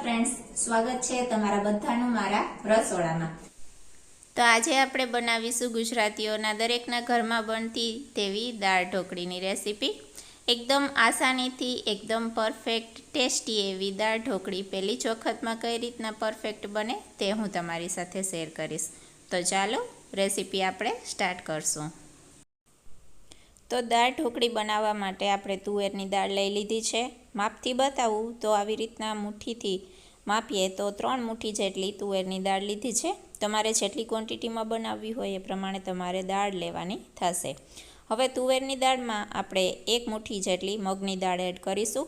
Friends, સ્વાગત છે તમારા બધાનું મારા રસોડામાં। તો આજે આપણે બનાવીશું ગુજરાતીઓના દરેકના ઘરમાં બનતી તેવી દાળ ઢોકળીની રેસીપી। એકદમ આસાનીથી એકદમ પરફેક્ટ ટેસ્ટી એવી દાળ ઢોકળી પહેલી જ વખતમાં કઈ રીતના પરફેક્ટ બને તે હું તમારી સાથે શેર કરીશ। તો ચાલો રેસીપી આપણે સ્ટાર્ટ કરશું। તો દાળ ઢોકળી બનાવવા માટે આપણે તુવેરની દાળ લઈ લીધી છે। માપથી બતાવું તો આવી રીતના મુઠ્ઠીથી માપીએ તો 3 મુઠ્ઠી જેટલી તુવેરની દાળ લીધી છે। તમારે જેટલી ક્વોન્ટિટીમાં બનાવવી હોય એ પ્રમાણે તમારે દાળ લેવાની થશે। હવે તુવેરની દાળમાં આપણે 1 મુઠ્ઠી જેટલી મગની દાળ એડ કરીશું।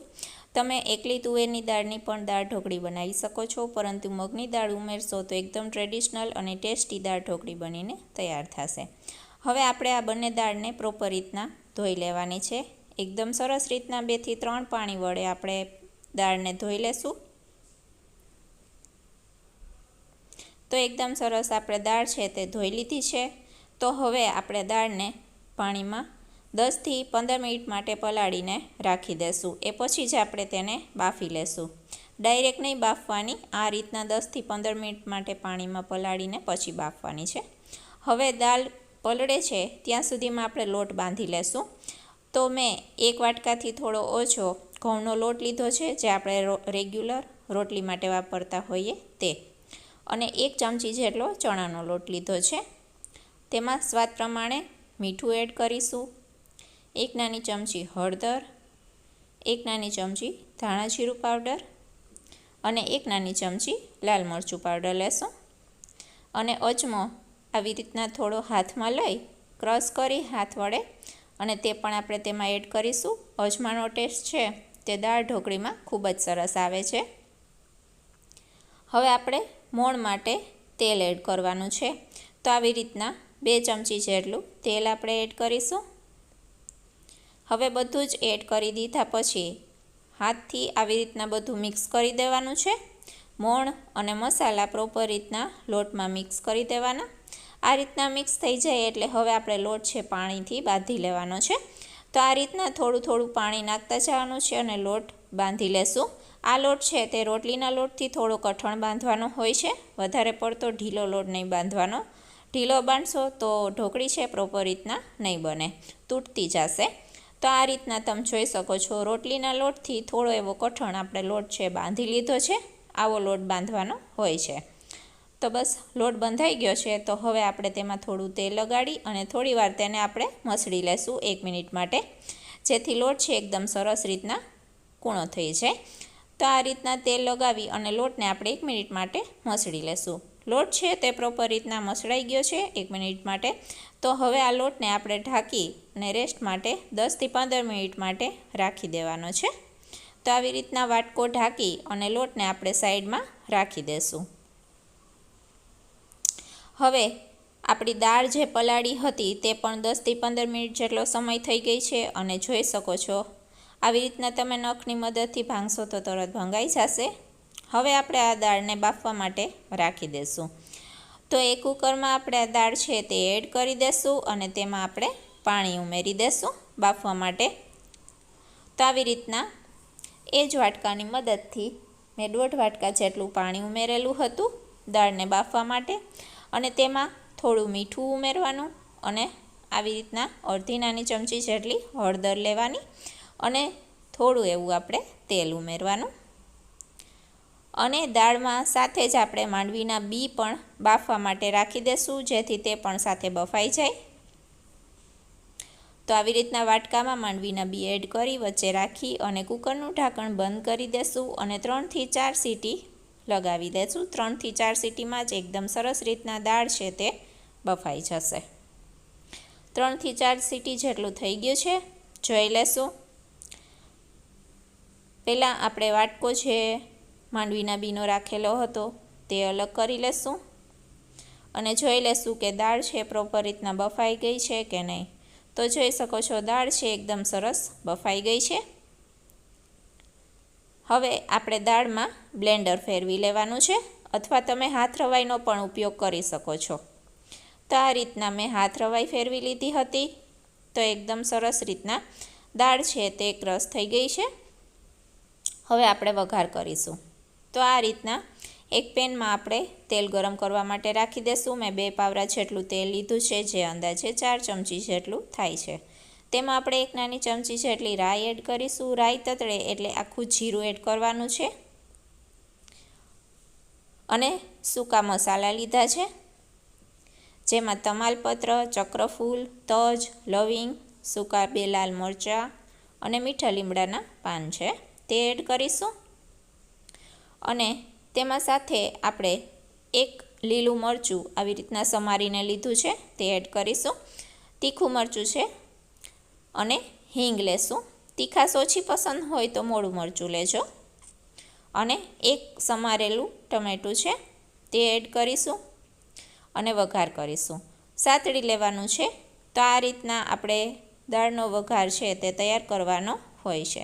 તમે એકલી તુવેરની દાળની પણ દાળ ઢોકળી બનાવી શકો છો, પરંતુ મગની દાળ ઉમેરશો તો એકદમ ટ્રેડિશનલ અને ટેસ્ટી દાળ ઢોકળી બનીને તૈયાર થશે। હવે આપણે આ બંને દાળને પ્રોપર રીતના ધોઈ લેવાની છે। એકદમ સરસ રીતના 2 થી 3 પાણી વડે આપણે દાળને ધોઈ લેશું। તો એકદમ સરસ આપણે દાળ છે તે ધોઈ લીધી છે। તો હવે આપણે દાળને પાણીમાં 10 થી 15 મિનિટ માટે પલાળીને રાખી દેશું। એ પછી જ આપણે તેને બાફી લેશું। ડાયરેક્ટ નહીં બાફવાની, આ રીતના 10 થી 15 મિનિટ માટે પાણીમાં પલાળીને પછી બાફવાની છે। હવે દાળ પલળે છે ત્યાં સુધીમાં આપણે લોટ બાંધી લેશું। તો મેં 1 વાટકાથી થોડો ઓછો ઘઉંનો લોટ લીધો છે, જે આપણે રેગ્યુલર રોટલી માટે વાપરતા હોઈએ તે, અને 1 ચમચી જેટલો ચણાનો લોટ લીધો છે। તેમાં સ્વાદ પ્રમાણે મીઠું એડ કરીશું, 1 નાની ચમચી હળદર, 1 નાની ચમચી ધાણા જીરું પાવડર અને 1 નાની ચમચી લાલ મરચું પાવડર લેશું। અને અજમો આવી રીતના થોડો હાથમાં લઈ ક્રશ કરી હાથ વડે અને તે પણ આપણે તેમાં એડ કરીશું। અજમાનો ટેસ્ટ છે તે દાળ ઢોકળીમાં ખૂબ જ સરસ આવે છે। હવે આપણે મોણ માટે તેલ એડ કરવાનું છે। તો આવી રીતના 2 ચમચી જેટલું તેલ આપણે એડ કરીશું। હવે બધું જ એડ કરી દીધા પછી હાથથી આવી રીતના બધું મિક્સ કરી દેવાનું છે। મોણ અને મસાલા પ્રોપર રીતના લોટમાં મિક્સ કરી દેવાના। આ રીતના મિક્સ થઈ જાય એટલે હવે આપણે લોટ છે પાણીથી બાંધી લેવાનો છે। તો આ રીતના થોડું થોડું પાણી નાખતા જવાનું છે અને લોટ બાંધી લેશું। આ લોટ છે તે રોટલીના લોટથી થોડો કઠણ બાંધવાનો હોય છે, વધારે પડતો ઢીલો લોટ નહીં બાંધવાનો। ઢીલો બાંધશો તો ઢોકળી છે પ્રોપર રીતના નહીં બને, તૂટતી જશે। તો આ રીતના તમે જોઈ શકો છો, રોટલીના લોટથી થોડો એવો કઠણ આપણે લોટ છે બાંધી લીધો છે। આવો લોટ બાંધવાનો હોય છે। તો બસ લોટ બંધાઈ ગયો છે। તો હવે આપણે તેમાં થોડું તેલ લગાડી અને થોડીવાર તેને આપણે મસળી લેશું 1 મિનિટ માટે, જેથી લોટ છે એકદમ સરસ રીતના કૂણો થઈ જાય। તો આ રીતના તેલ લગાવી અને લોટને આપણે 1 મિનિટ માટે મસળી લેશું। લોટ છે તે પ્રોપર રીતના મસળાઈ ગયો છે 1 મિનિટ માટે। તો હવે આ લોટને આપણે ઢાંકી અને રેસ્ટ માટે 10 થી 15 મિનિટ માટે રાખી દેવાનો છે। તો આવી રીતના વાટકો ઢાંકી અને લોટને આપણે સાઈડમાં રાખી દેશું। હવે આપણી દાળ જે પલાળી હતી તે પણ 10 થી 15 મિનિટ જેટલો સમય થઈ ગઈ છે અને જોઈ શકો છો આવી રીતના તમે નખની મદદથી ભાંગશો તો તરત ભંગાઈ જશે। હવે આપણે આ દાળને બાફવા માટે રાખી દેશું। તો એક કુકરમાં આપણે આ દાળ છે તે એડ કરી દેશું અને તેમાં આપણે પાણી ઉમેરી દેશું બાફવા માટે। તો આવી રીતના એ જ વાટકાની મદદથી મેં 1.5 વાટકા જેટલું પાણી ઉમેરેલું હતું દાળને બાફવા માટે, અને તેમાં થોડું મીઠું ઉમેરવાનું અને આવી રીતના અડધી નાની ચમચી જેટલી હળદર લેવાની અને થોડું એવું આપણે તેલ ઉમેરવાનું। અને દાળમાં સાથે જ આપણે માંડવીના બી પણ બાફવા માટે રાખી દેશું, જેથી તે પણ સાથે બફાઈ જાય। તો આવી રીતના વાટકામાં માંડવીના બી એડ કરી વચ્ચે રાખી અને કુકરનું ઢાંકણ બંધ કરી દેશું અને 3 થી 4 સીટી લગાવી દેશું। 3 થી 4 સીટીમાં જ એકદમ સરસ રીતના દાળ છે તે બફાઈ જશે। 3 થી 4 સીટી જેટલું થઈ ગયું છે, જોઈ લેશું। પહેલાં આપણે વાટકો છે માંડવીના બીનો રાખેલો હતો તે અલગ કરી લેશું અને જોઈ લેશું કે દાળ છે પ્રોપર રીતના બફાઈ ગઈ છે કે નહીં। તો જોઈ શકો છો દાળ છે એકદમ સરસ બફાઈ ગઈ છે। હવે આપણે દાળમાં બ્લેન્ડર ફેરવી લેવાનું છે, અથવા તમે હાથ રવાઈનો પણ ઉપયોગ કરી શકો છો। તો આ રીતના મેં હાથ રવાઈ ફેરવી લીધી હતી। તો એકદમ સરસ રીતના દાળ છે તે ક્રશ થઈ ગઈ છે। હવે આપણે વઘાર કરીશું। તો આ રીતના એક પેનમાં આપણે તેલ ગરમ કરવા માટે રાખી દઈશું. મેં 2 પાવરા જેટલું તેલ લીધું છે, જે અંદાજે 4 ચમચી જેટલું થાય છે. તેમાં આપણે 1 નાની ચમચી જેટલી રાઈ એડ કરીશું. રાઈ તતડે એટલે આખું જીરું એડ કરવાનું છે. અને સૂકા મસાલા લીધા છે, જેમાં તમાલપત્ર, ચક્રફૂલ, તજ, લવિંગ, સૂકા 2 લાલ મરચાં અને મીઠા લીમડાના પાન છે, તે એડ કરીશું. અને તેમાં સાથે આપણે 1 લીલું મરચું આવી રીતના સમારીને લીધું છે, તે એડ કરીશું. તીખું મરચું છે અને હિંગ લેશું. તીખાશ ઓછી પસંદ હોય તો મોળું મરચું લેજો. અને 1 સમારેલું ટમેટું છે, તે એડ કરીશું અને વઘાર કરીશું. સાતળી લેવાનું છે. તો આ રીતના આપણે દાળનો વઘાર છે તે તૈયાર કરવાનો હોય છે.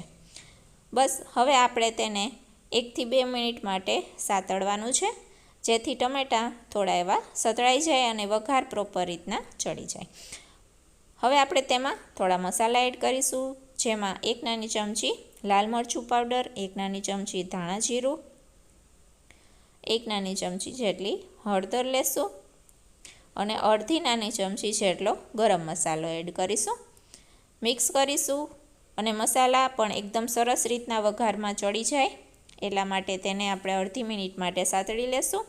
બસ હવે આપણે તેને 1 થી 2 મિનિટ માટે સાતળવાનું છે, જેથી ટમેટાં થોડા એવા સતળાઈ જાય અને વઘાર પ્રોપર રીતના ચડી જાય. હવે આપણે તેમાં થોડા મસાલા એડ કરીશું, જેમાં 1 નાની ચમચી લાલ મરચું પાવડર, 1 નાની ચમચી ધાણા જીરું, 1 નાની ચમચી જેટલી હળદર લેશું અને અડધી નાની ચમચી જેટલો ગરમ મસાલો એડ કરીશું. મિક્સ કરીશું અને મસાલા પણ એકદમ સરસ રીતના વઘારમાં ચડી જાય એટલા માટે તેને આપણે અડધી મિનિટ માટે સાતળી લેશું.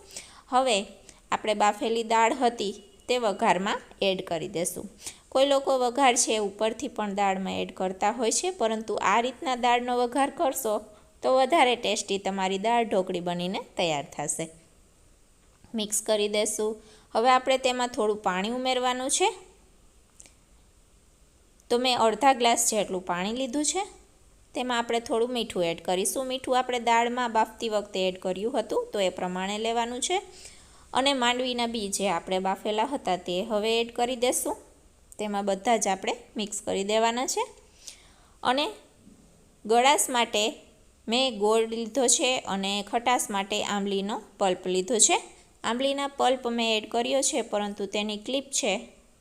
હવે આપણે બાફેલી દાળ હતી તે વઘારમાં એડ કરી દેશું. કોઈ લોકો વઘાર છે ઉપરથી પણ દાળમાં એડ કરતા હોય છે, પરંતુ આ રીતના દાળનો વઘાર કરશો તો વધારે ટેસ્ટી તમારી દાળ ઢોકળી બનીને તૈયાર થશે. મિક્સ કરી દેશું. હવે આપણે તેમાં થોડું પાણી ઉમેરવાનું છે. તો મેં અડધા ગ્લાસ જેટલું પાણી લીધું છે. તેમાં આપણે થોડું મીઠું એડ કરીશું. મીઠું આપણે દાળમાં બાફતી વખતે એડ કર્યું હતું, તો એ પ્રમાણે લેવાનું છે. અને માંડવીના બી જે આપણે બાફેલા હતા તે હવે એડ કરી દેશું. તેમાં બધા જ આપણે મિક્સ કરી દેવાના છે. અને ગળાશ માટે મેં ગોળ લીધો છે અને ખટાશ માટે આંબલીનો પલ્પ લીધો છે. આંબલીના પલ્પ મેં એડ કર્યો છે, પરંતુ તેની ક્લિપ છે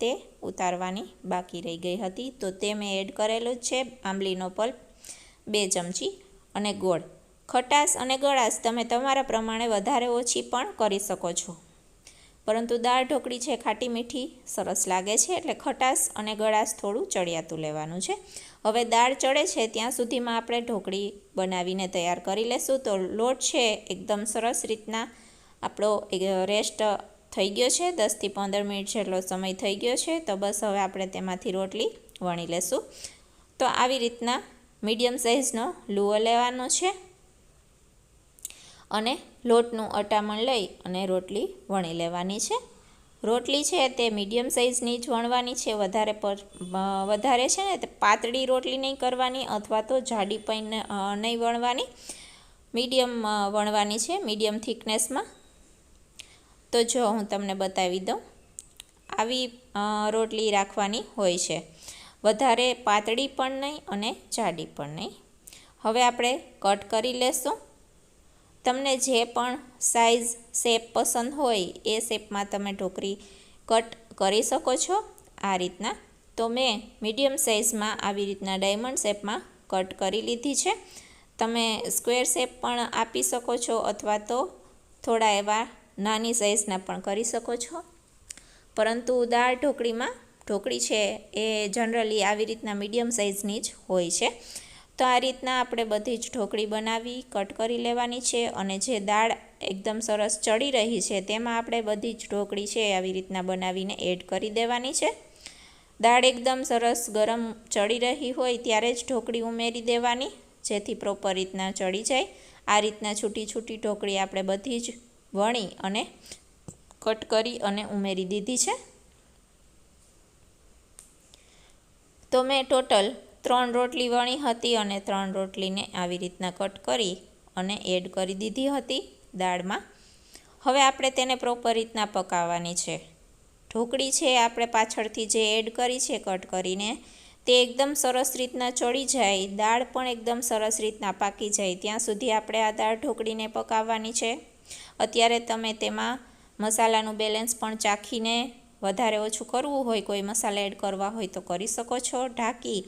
તે ઉતારવાની બાકી રહી ગઈ હતી, તો તે મેં એડ કરેલું જ છે. આંબલીનો પલ્પ 2 ચમચી અને ગોળ. ખટાશ અને ગળાશ તમે તમારા પ્રમાણે વધારે ઓછી પણ કરી શકો છો, પરંતુ દાળ ઢોકળી છે ખાટી મીઠી સરસ લાગે છે, એટલે ખટાશ અને ગળાશ થોડું ચડિયાતું લેવાનું છે. હવે દાળ ચડે છે ત્યાં સુધીમાં આપણે ઢોકળી બનાવીને તૈયાર કરી લેશું. તો લોટ છે એકદમ સરસ રીતના આપણો રેસ્ટ થઈ ગયો છે. 10 થી 15 મિનિટ જેટલો સમય થઈ ગયો છે. તો બસ હવે આપણે તેમાંથી રોટલી વણી લેશું. તો આવી રીતના મીડિયમ સાઇઝનો લુઓ લેવાનો છે અને લોટનું અટામણ લઈ અને રોટલી વણી લેવાની છે. રોટલી છે તે મીડિયમ સાઇઝની જ વણવાની છે. વધારે છે ને તે પાતળી રોટલી નહીં કરવાની અથવા તો જાડી પણ નહીં વણવાની, મીડિયમ વણવાની છે, મીડિયમ થિકનેસમાં. તો જો હું તમને બતાવી દઉં, આવી રોટલી રાખવાની હોય છે. વધારે પાતળી પણ નહીં અને જાડી પણ નહીં. હવે આપણે કટ કરી લેશું. તમને જે પણ સાઇઝ શેપ પસંદ હોય એ શેપમાં તમે ઢોકળી કટ કરી શકો છો આ રીતના. તો મેં મીડિયમ સાઇઝમાં આવી રીતના ડાયમંડ શેપમાં કટ કરી લીધી છે. તમે સ્ક્વેર શેપ પણ આપી શકો છો અથવા તો થોડા એવા નાની સાઇઝના પણ કરી શકો છો, પરંતુ દાળ ઢોકળી છે એ જનરલી આવી રીતના મીડિયમ સાઇઝની જ હોય છે. તો આ રીતના આપણે બધી જ ઢોકળી બનાવી કટ કરી લેવાની છે. અને જે દાળ એકદમ સરસ ચડી રહી છે તેમાં આપણે બધી જ ઢોકળી છે આવી રીતના બનાવીને એડ કરી દેવાની છે. દાળ એકદમ સરસ ગરમ ચડી રહી હોય ત્યારે જ ઢોકળી ઉમેરી દેવાની, જેથી પ્રોપર રીતના ચડી જાય. આ રીતના છૂટી છૂટી ઢોકળી આપણે બધી જ વણી અને કટ કરી અને ઉમેરી દીધી છે. તો મેં ટોટલ 3 રોટલી વણી હતી અને 3 રોટલીને આવી રીતના કટ કરી અને એડ કરી દીધી હતી દાળમાં. હવે આપણે તેને પ્રોપર રીતના પકાવવાની છે. ઢોકળી છે આપણે પાછળથી જે એડ કરી છે કટ કરીને, તે એકદમ સરસ રીતના ચડી જાય, દાળ પણ એકદમ સરસ રીતના પાકી જાય ત્યાં સુધી આપણે આ દાળ ઢોકળીને પકાવવાની છે. અત્યારે તમે તેમાં મસાલાનું બેલેન્સ પણ ચાખીને વધારે ઓછું કરવું હોય, કોઈ મસાલા એડ કરવા હોય તો કરી શકો છો. ઢાંકી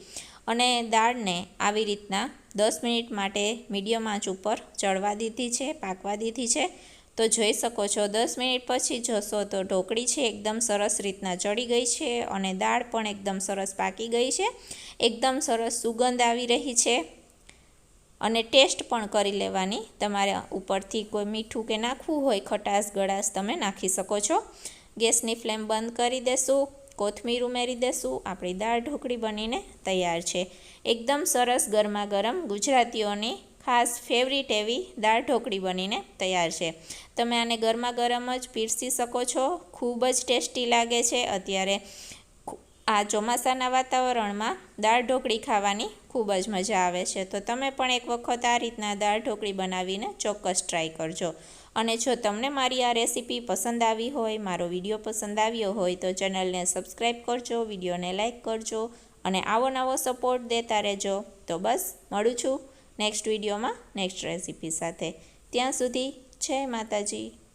અને દાળને આવી રીતના 10 મિનિટ માટે મીડિયમ આંચ ઉપર ચડવા દીધી છે, પાકવા દીધી છે. તો જોઈ શકો છો 10 મિનિટ પછી જોશો તો ઢોકળી છે એકદમ સરસ રીતના ચડી ગઈ છે અને દાળ પણ એકદમ સરસ પાકી ગઈ છે. એકદમ સરસ સુગંધ આવી રહી છે. અને ટેસ્ટ પણ કરી લેવાની, તમારે ઉપરથી કોઈ મીઠું કે નાખવું હોય, ખટાશ ગળાશ તમે નાખી શકો છો. ગેસની ફ્લેમ બંધ કરી દેશું, કોથમીર ઉમેરી દેશું. આપણી દાળ ઢોકળી બનીને તૈયાર છે. એકદમ સરસ ગરમા ગરમ ગુજરાતીઓની ખાસ ફેવરિટ એવી દાળ ઢોકળી બનીને તૈયાર છે. તમે આને ગરમા ગરમ જ પીરસી શકો છો. ખૂબ જ ટેસ્ટી લાગે છે. અત્યારે આ ચોમાસાના વાતાવરણમાં દાળ ઢોકળી ખાવાની ખૂબ જ મજા આવે છે. તો તમે પણ એક વખત આ રીતના દાળ ઢોકળી બનાવીને ચોક્કસ ટ્રાય કરજો. અને જો તમને મારી આ રેસીપી પસંદ આવી હોય, મારો વિડીયો પસંદ આવ્યો હોય તો ચેનલને સબસ્ક્રાઈબ કરજો, વિડીયોને લાઇક કરજો અને આવો નવો સપોર્ટ દેતા રહેજો. તો બસ મળું છું નેક્સ્ટ વિડીયોમાં નેક્સ્ટ રેસીપી સાથે. ત્યાં સુધી જય માતાજી.